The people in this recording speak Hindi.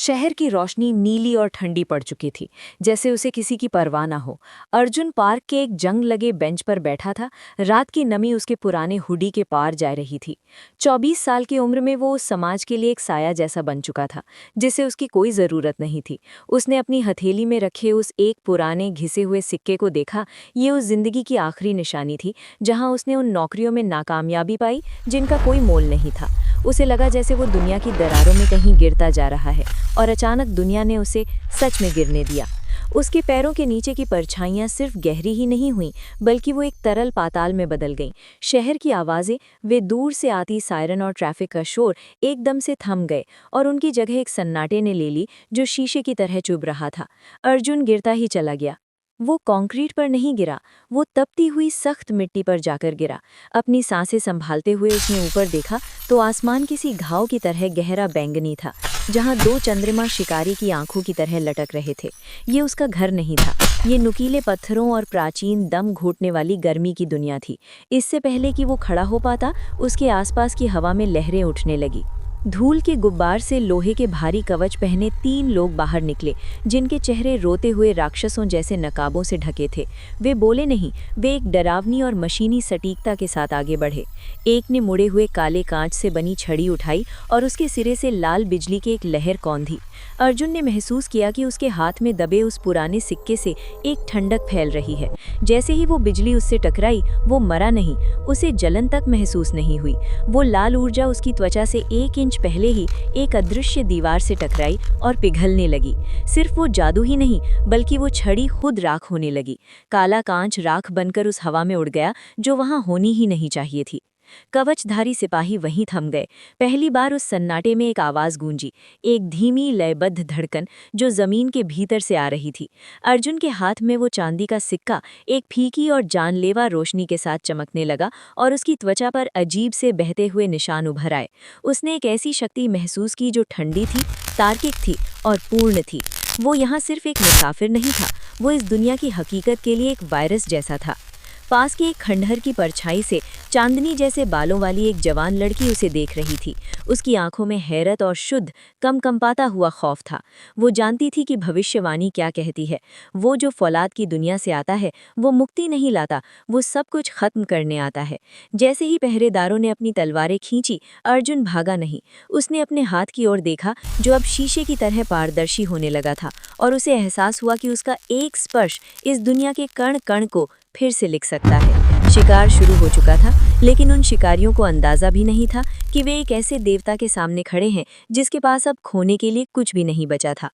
शहर की रोशनी नीली और ठंडी पड़ चुकी थी, जैसे उसे किसी की परवाह ना हो। अर्जुन पार्क के एक जंग लगे बेंच पर बैठा था। रात की नमी उसके पुराने हुडी के पार जा रही थी। 24 साल की उम्र में वो उस समाज के लिए एक साया जैसा बन चुका था, जिसे उसकी कोई ज़रूरत नहीं थी। उसने अपनी हथेली में रखे उस एक पुराने घिसे हुए सिक्के को देखा। ये उस जिंदगी की आखिरी निशानी थी, जहां उसने उन नौकरियों में नाकामयाबी पाई जिनका कोई मोल नहीं था। उसे लगा जैसे वो दुनिया की दरारों में कहीं गिरता जा रहा है, और अचानक दुनिया ने उसे सच में गिरने दिया। उसके पैरों के नीचे की परछाइयां सिर्फ गहरी ही नहीं हुईं, बल्कि वो एक तरल पाताल में बदल गईं। शहर की आवाज़ें, वे दूर से आती सायरन और ट्रैफिक का शोर एकदम से थम गए, और उनकी जगह एक सन्नाटे ने ले ली जो शीशे की तरह चुभ रहा था। अर्जुन गिरता ही चला गया। वो कंक्रीट पर नहीं गिरा, वो तपती हुई सख्त मिट्टी पर जाकर गिरा। अपनी सांसें संभालते हुए उसने ऊपर देखा तो आसमान किसी घाव की तरह गहरा बैंगनी था, जहां दो चंद्रमा शिकारी की आंखों की तरह लटक रहे थे। ये उसका घर नहीं था, ये नुकीले पत्थरों और प्राचीन दम घोटने वाली गर्मी की दुनिया थी। इससे पहले कि वो खड़ा हो पाता, उसके आसपास की हवा में लहरें उठने लगी। धूल के गुब्बार से लोहे के भारी कवच पहने 3 लोग बाहर निकले, जिनके चेहरे रोते हुए राक्षसों जैसे नकाबों से ढके थे। वे बोले नहीं, वे एक डरावनी और मशीनी सटीकता के साथ आगे बढ़े। एक ने मुड़े हुए काले कांच से बनी छड़ी उठाई और उसके सिरे से लाल बिजली की एक लहर कौंधी। अर्जुन ने महसूस किया कि उसके हाथ में दबे उस पुराने सिक्के से एक ठंडक फैल रही है। जैसे ही वो बिजली उससे टकराई, वो मरा नहीं, उसे जलन तक महसूस नहीं हुई। वो लाल ऊर्जा उसकी त्वचा से 1 इंच पहले ही एक अदृश्य दीवार से टकराई और पिघलने लगी। सिर्फ वो जादू ही नहीं, बल्कि वो छड़ी खुद राख होने लगी। काला कांच राख बनकर उस हवा में उड़ गया जो वहां होनी ही नहीं चाहिए थी। कवचधारी सिपाही वहीं थम गए। पहली बार उस सन्नाटे में एक आवाज गूंजी, एक धीमी लयबद्ध धड़कन जो जमीन के भीतर से आ रही थी। अर्जुन के हाथ में वो चांदी का सिक्का एक फीकी और जानलेवा रोशनी के साथ चमकने लगा, और उसकी त्वचा पर अजीब से बहते हुए निशान उभर आए। उसने एक ऐसी शक्ति महसूस की जो ठंडी थी, तार्किक थी और पूर्ण थी। वो यहाँ सिर्फ एक मुसाफिर नहीं था, वो इस दुनिया की हकीकत के लिए एक वायरस जैसा था। पास के एक खंडहर की परछाई से चांदनी जैसे बालों वाली एक जवान लड़की उसे देख रही थी। उसकी आंखों में हैरत और शुद्ध कंपाता हुआ खौफ था। वो जानती थी कि भविष्यवाणी क्या कहती है। वो जो फौलाद की दुनिया से आता है, वो मुक्ति नहीं लाता, वो सब कुछ खत्म करने आता है। जैसे ही पहरेदारों ने अपनी तलवारें खींची, अर्जुन भागा नहीं। उसने अपने हाथ की ओर देखा, जो अब शीशे की तरह पारदर्शी होने लगा था, और उसे एहसास हुआ कि उसका एक स्पर्श इस दुनिया के कण कण को फिर से लिख सकता है। शिकार शुरू हो चुका था, लेकिन उन शिकारियों को अंदाजा भी नहीं था कि वे एक ऐसे देवता के सामने खड़े हैं जिसके पास अब खोने के लिए कुछ भी नहीं बचा था।